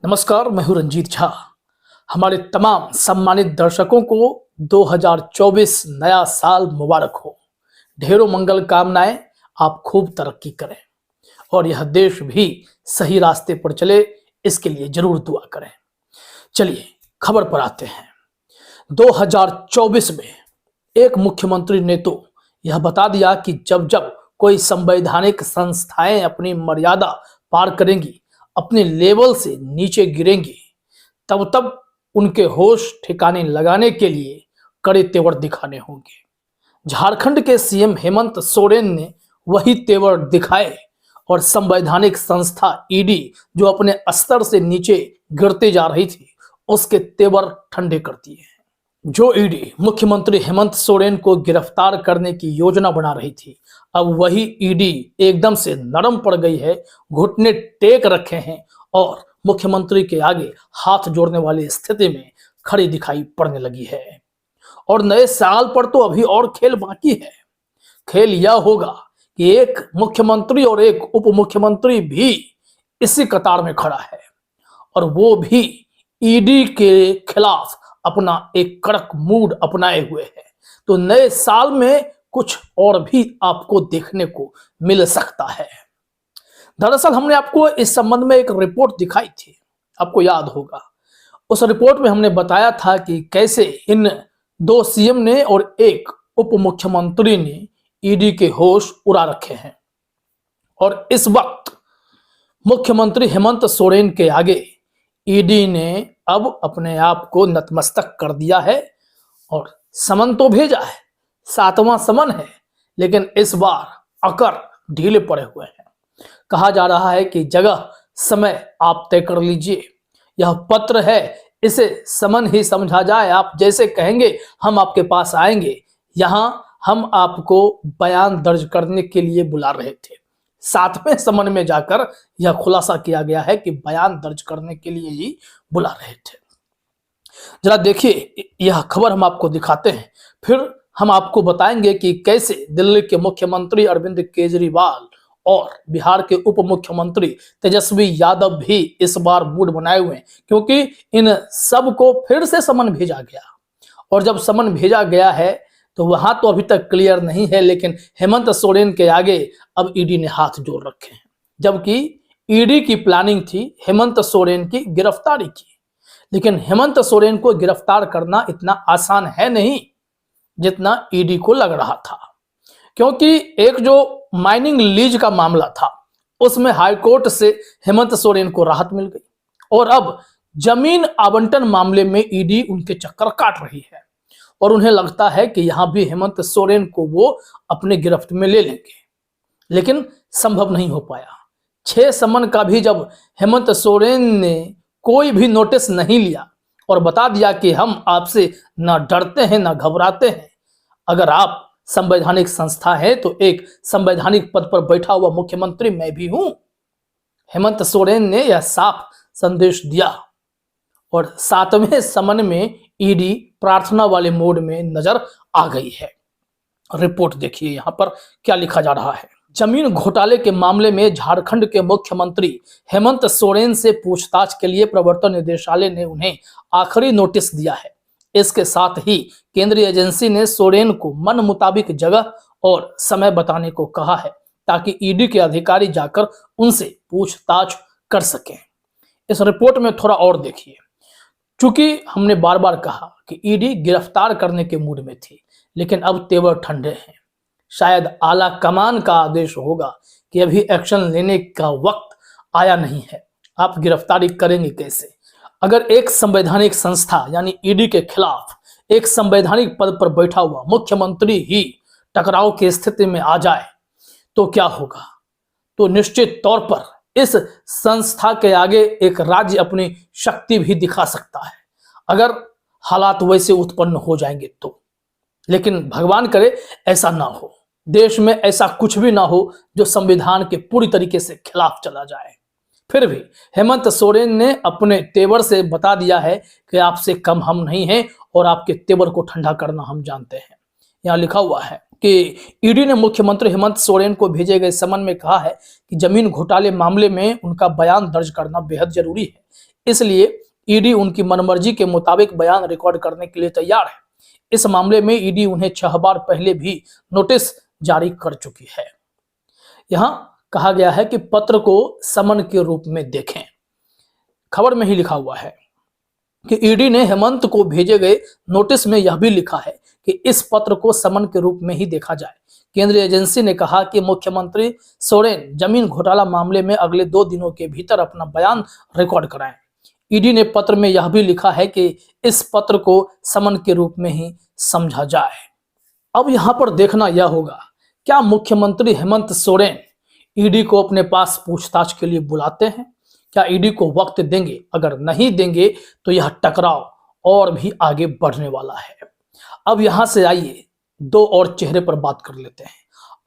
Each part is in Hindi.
नमस्कार, मैं हूं रंजीत झा। हमारे तमाम सम्मानित दर्शकों को 2024 नया साल मुबारक हो। ढेरों मंगल कामनाएं, आप खूब तरक्की करें और यह देश भी सही रास्ते पर चले, इसके लिए जरूर दुआ करें। चलिए खबर पर आते हैं। 2024 में एक मुख्यमंत्री ने तो यह बता दिया कि जब जब कोई संवैधानिक संस्थाएं अपनी मर्यादा पार करेंगी, अपने लेवल से नीचे गिरेंगी, तब तब उनके होश ठिकाने लगाने के लिए कड़े तेवर दिखाने होंगे। झारखंड के सीएम हेमंत सोरेन ने वही तेवर दिखाए और संवैधानिक संस्था ईडी जो अपने स्तर से नीचे गिरते जा रही थी, उसके तेवर ठंडे कर दिए। जो ईडी मुख्यमंत्री हेमंत सोरेन को गिरफ्तार करने की योजना बना रही थी, अब वही ईडी एकदम से नरम पड़ गई है, घुटने टेक रखे हैं और मुख्यमंत्री के आगे हाथ जोड़ने वाली स्थिति में खड़ी दिखाई पड़ने लगी है। और नए साल पर तो अभी और खेल बाकी है। खेल यह होगा कि एक मुख्यमंत्री और एक उप मुख्यमंत्री भी इसी कतार में खड़ा है और वो भी ईडी के खिलाफ अपना एक कड़क मूड अपनाए हुए है। तो नए साल में कुछ और भी आपको देखने को मिल सकता है। दरअसल हमने आपको इस संबंध में एक रिपोर्ट दिखाई थी, आपको याद होगा। उस रिपोर्ट में हमने बताया था कि कैसे इन दो सीएम ने और एक उप मुख्यमंत्री ने ईडी के होश उड़ा रखे हैं और इस वक्त मुख्यमंत्री हेमंत सोरेन के आगे ईडी ने अब अपने आप को नतमस्तक कर दिया है और समन तो भेजा है, 7वां समन है, लेकिन इस बार अकर ढीले पड़े हुए हैं। कहा जा रहा है कि जगह समय आप तय कर लीजिए, यह पत्र है, इसे समन ही समझा जाए, आप जैसे कहेंगे हम आपके पास आएंगे। यहां हम आपको बयान दर्ज करने के लिए बुला रहे थे। 7वें समन में जाकर यह खुलासा किया गया है कि बयान दर्ज करने के लिए ही बुला रहे थे। जरा देखिए, यह खबर हम आपको दिखाते हैं, फिर हम आपको बताएंगे कि कैसे दिल्ली के मुख्यमंत्री अरविंद केजरीवाल और बिहार के उप मुख्यमंत्री तेजस्वी यादव भी इस बार मूड बनाए हुए हैं, क्योंकि इन सब को फिर से समन भेजा गया। और जब समन भेजा गया है तो वहां तो अभी तक क्लियर नहीं है, लेकिन हेमंत सोरेन के आगे अब ईडी ने हाथ जोड़ रखे हैं। जबकि ईडी की प्लानिंग थी हेमंत सोरेन की गिरफ्तारी की, लेकिन हेमंत सोरेन को गिरफ्तार करना इतना आसान है नहीं जितना ईडी को लग रहा था। क्योंकि एक जो माइनिंग लीज का मामला था, उसमें हाईकोर्ट से हेमंत सोरेन को राहत मिल गई और अब जमीन आवंटन मामले में ईडी उनके चक्कर काट रही है और उन्हें लगता है कि यहां भी हेमंत सोरेन को वो अपने गिरफ्त में ले लेंगे, लेकिन संभव नहीं हो पाया। 6 समन का भी जब हेमंत सोरेन ने कोई भी नोटिस नहीं लिया और बता दिया कि हम आपसे ना डरते हैं ना घबराते हैं, अगर आप संवैधानिक संस्था है तो एक संवैधानिक पद पर बैठा हुआ मुख्यमंत्री मैं भी हूं। हेमंत सोरेन ने यह साफ संदेश दिया और 7वें समन में ईडी प्रार्थना वाले मोड में नजर आ गई है। रिपोर्ट देखिए यहां पर क्या लिखा जा रहा है। जमीन घोटाले के मामले में झारखंड के मुख्यमंत्री हेमंत सोरेन से पूछताछ के लिए प्रवर्तन निदेशालय ने उन्हें आखिरी नोटिस दिया है। इसके साथ ही केंद्रीय एजेंसी ने सोरेन को मन मुताबिक जगह और समय बताने को कहा है, ताकि ईडी के अधिकारी जाकर उनसे पूछताछ कर सकें। इस रिपोर्ट में थोड़ा और देखिए। चूंकि हमने बार बार कहा कि ईडी गिरफ्तार करने के मूड में थी, लेकिन अब तेवर ठंडे हैं। शायद आला कमान का आदेश होगा कि अभी एक्शन लेने का वक्त आया नहीं है। आप गिरफ्तारी करेंगे कैसे? अगर एक संवैधानिक संस्था यानी ईडी के खिलाफ एक संवैधानिक पद पर बैठा हुआ मुख्यमंत्री ही टकराव की स्थिति में आ जाए तो क्या होगा? तो निश्चित तौर पर इस संस्था के आगे एक राज्य अपनी शक्ति भी दिखा सकता है, अगर हालात वैसे उत्पन्न हो जाएंगे तो। लेकिन भगवान करे ऐसा ना हो, देश में ऐसा कुछ भी ना हो जो संविधान के पूरी तरीके से खिलाफ चला जाए। फिर भी हेमंत सोरेन ने अपने तेवर से बता दिया है कि आपसे कम हम नहीं हैं और आपके तेवर को ठंडा करना हम जानते हैं। यहाँ लिखा हुआ है कि ईडी ने मुख्यमंत्री हेमंत सोरेन को भेजे गए समन में कहा है कि जमीन घोटाले मामले में उनका बयान दर्ज करना बेहद जरूरी है। इसलिए ईडी उनकी मनमर्जी के मुताबिक बयान रिकॉर्ड करने के लिए तैयार है। इस मामले में ईडी उन्हें 6 बार पहले भी नोटिस जारी कर चुकी है। यहां कहा गया है कि पत्र को समन के रूप में देखें। खबर में ही लिखा हुआ है कि ईडी ने हेमंत को भेजे गए नोटिस में यह भी लिखा है कि इस पत्र को समन के रूप में ही देखा जाए। केंद्रीय एजेंसी ने कहा कि मुख्यमंत्री सोरेन जमीन घोटाला मामले में अगले 2 दिनों के भीतर अपना बयान रिकॉर्ड कराएं। ईडी ने पत्र में यह भी लिखा है कि इस पत्र को समन के रूप में ही समझा जाए। अब यहां पर देखना यह होगा, क्या मुख्यमंत्री हेमंत सोरेन ईडी को अपने पास पूछताछ के लिए बुलाते हैं? क्या ईडी को वक्त देंगे? अगर नहीं देंगे तो यह टकराव और भी आगे बढ़ने वाला है। अब यहां से आइए 2 और चेहरे पर बात कर लेते हैं।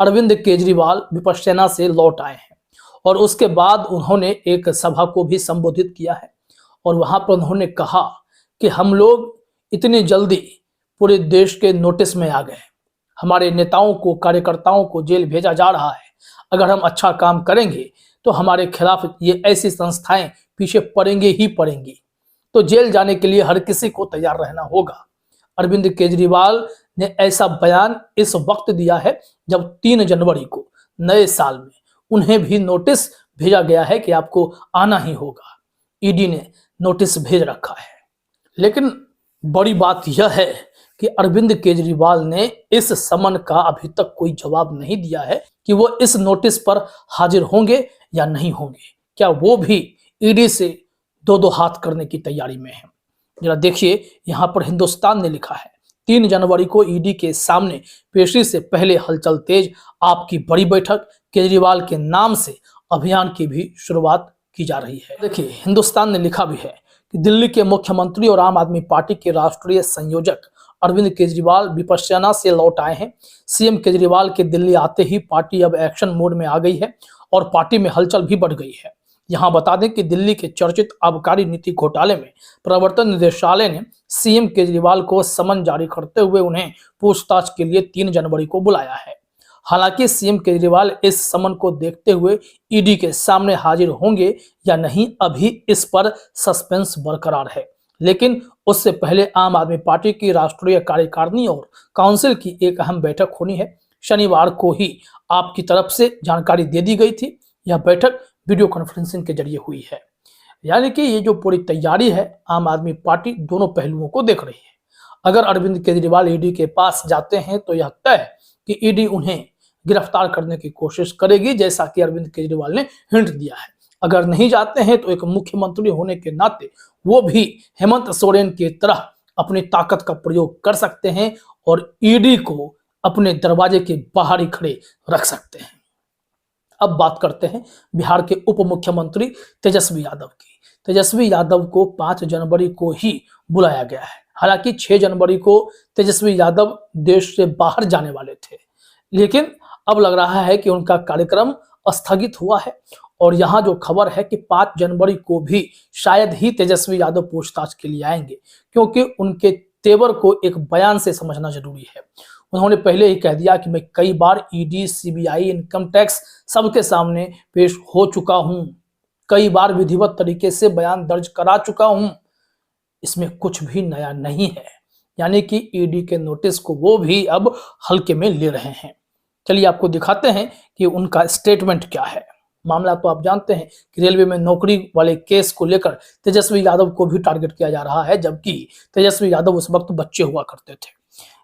अरविंद केजरीवाल विपक्ष सेना से लौट आए हैं और उसके बाद उन्होंने एक सभा को भी संबोधित किया है और वहां पर उन्होंने कहा कि हम लोग इतनी जल्दी पूरे देश के नोटिस में आ गए, हमारे नेताओं को, कार्यकर्ताओं को जेल भेजा जा रहा है। अगर हम अच्छा काम करेंगे तो हमारे खिलाफ ये ऐसी संस्थाएं पीछे पड़ेंगे ही पड़ेंगी, तो जेल जाने के लिए हर किसी को तैयार रहना होगा। अरविंद केजरीवाल ने ऐसा बयान इस वक्त दिया है जब 3 जनवरी को नए साल में उन्हें भी नोटिस भेजा गया है कि आपको आना ही होगा। ईडी ने नोटिस भेज रखा है। लेकिन बड़ी बात यह है कि अरविंद केजरीवाल ने इस समन का अभी तक कोई जवाब नहीं दिया है कि वो इस नोटिस पर हाजिर होंगे या नहीं होंगे। क्या वो भी ईडी से 2-2 हाथ करने की तैयारी में है? जरा देखिए, यहां पर हिंदुस्तान ने लिखा है 3 जनवरी को ईडी के सामने पेशी से पहले हलचल तेज, आपकी बड़ी बैठक, केजरीवाल के नाम से अभियान की भी शुरुआत की जा रही है। देखिए, हिंदुस्तान ने लिखा भी है कि दिल्ली के मुख्यमंत्री और आम आदमी पार्टी के राष्ट्रीय संयोजक अरविंद केजरीवाल विपक्ष सेना से लौट आए हैं। सीएम केजरीवाल के दिल्ली आते ही पार्टी अब एक्शन मोड में आ गई है और पार्टी में हलचल भी बढ़ गई है। यहां बता दें कि दिल्ली के चर्चित आबकारी नीति घोटाले में प्रवर्तन निदेशालय ने सीएम केजरीवाल को समन जारी करते हुए उन्हें पूछताछ के लिए 3 जनवरी को बुलाया है। हालांकि सीएम केजरीवाल इस समन को देखते हुए ईडी के सामने हाजिर होंगे या नहीं, अभी इस पर सस्पेंस बरकरार है। लेकिन उससे पहले आम आदमी पार्टी की राष्ट्रीय कार्यकारिणी और काउंसिल की एक अहम बैठक होनी है। शनिवार को ही आपकी तरफ से जानकारी दे दी गई थी। यह बैठक वीडियो कॉन्फ्रेंसिंग के जरिए हुई है। यानी कि ये जो पूरी तैयारी है, आम आदमी पार्टी दोनों पहलुओं को देख रही है। अगर अरविंद केजरीवाल ईडी के पास जाते हैं तो यह तय है कि ईडी उन्हें गिरफ्तार करने की कोशिश करेगी, जैसा कि अरविंद केजरीवाल ने हिंट दिया है। अगर नहीं जाते हैं तो एक मुख्यमंत्री होने के नाते वो भी हेमंत सोरेन की तरह अपनी ताकत का प्रयोग कर सकते हैं और ईडी को अपने दरवाजे के बाहर ही खड़े रख सकते हैं। अब बात करते हैं बिहार के उप मुख्यमंत्री तेजस्वी यादव की। तेजस्वी यादव को 5 जनवरी को ही बुलाया गया है। हालांकि 6 जनवरी को तेजस्वी यादव देश से बाहर जाने वाले थे, लेकिन अब लग रहा है कि उनका कार्यक्रम स्थगित हुआ है और यहाँ जो खबर है कि 5 जनवरी को भी शायद ही तेजस्वी यादव पूछताछ के लिए आएंगे, क्योंकि उनके तेवर को एक बयान से समझना जरूरी है। उन्होंने पहले ही कह दिया कि मैं कई बार ईडी, सीबीआई, इनकम टैक्स सबके सामने पेश हो चुका हूं, कई बार विधिवत तरीके से बयान दर्ज करा चुका हूं, इसमें कुछ भी नया नहीं है। यानी कि ईडी के नोटिस को वो भी अब हल्के में ले रहे हैं। चलिए आपको दिखाते हैं कि उनका स्टेटमेंट क्या है। मामला तो आप जानते हैं कि रेलवे में नौकरी वाले केस को लेकर तेजस्वी यादव को भी टारगेट किया जा रहा है, जबकि तेजस्वी यादव उस वक्त बच्चे हुआ करते थे।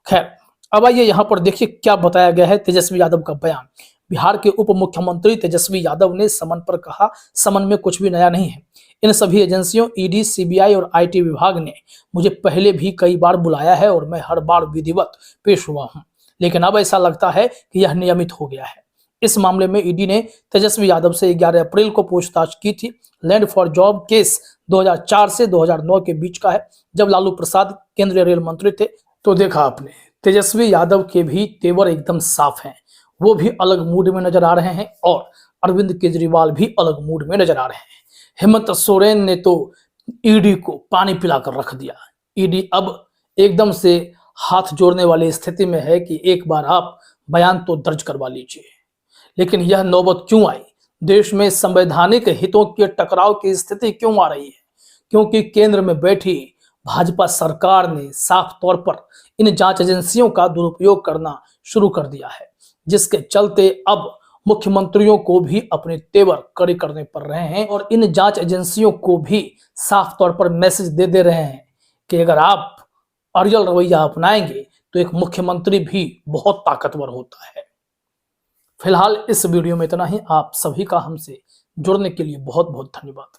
खैर, अब आइए यहाँ पर देखिए क्या बताया गया है तेजस्वी यादव का बयान। बिहार के उप मुख्यमंत्री तेजस्वी यादव ने समन पर कहा, समन में कुछ भी नया नहीं है। इन सभी एजेंसियों ईडी, सीबीआई और आईटी विभाग ने मुझे पहले भी कई बार बुलाया है और मैं हर बार विधिवत पेश हुआ हूं, लेकिन अब ऐसा लगता है कि यह नियमित हो गया है। इस मामले में ईडी ने तेजस्वी यादव से 11 अप्रैल को पूछताछ की थी। लैंड फॉर जॉब केस 2004 से 2009 के बीच का है, जब लालू प्रसाद केंद्रीय रेल मंत्री थे। तो देखा आपने, तेजस्वी यादव के भी तेवर एकदम साफ हैं, वो भी अलग मूड में नजर आ रहे हैं और अरविंद केजरीवाल भी अलग मूड में नजर आ रहे हैं। हेमंत सोरेन ने तो ईडी को पानी पिलाकर रख दिया। ईडी अब एकदम से हाथ जोड़ने वाली स्थिति में है कि एक बार आप बयान तो दर्ज करवा लीजिए। लेकिन यह नौबत क्यों आई? देश में संवैधानिक हितों के टकराव की स्थिति क्यों आ रही है? क्योंकि केंद्र में बैठी भाजपा सरकार ने साफ तौर पर इन जांच एजेंसियों का दुरुपयोग करना शुरू कर दिया है, जिसके चलते अब मुख्यमंत्रियों को भी अपने तेवर कड़े करने पड़ रहे हैं और इन जांच एजेंसियों को भी साफ तौर पर मैसेज दे रहे हैं कि अगर आप अड़ियल रवैया अपनाएंगे तो एक मुख्यमंत्री भी बहुत ताकतवर होता है। फिलहाल इस वीडियो में इतना ही। आप सभी का हमसे जुड़ने के लिए बहुत बहुत धन्यवाद।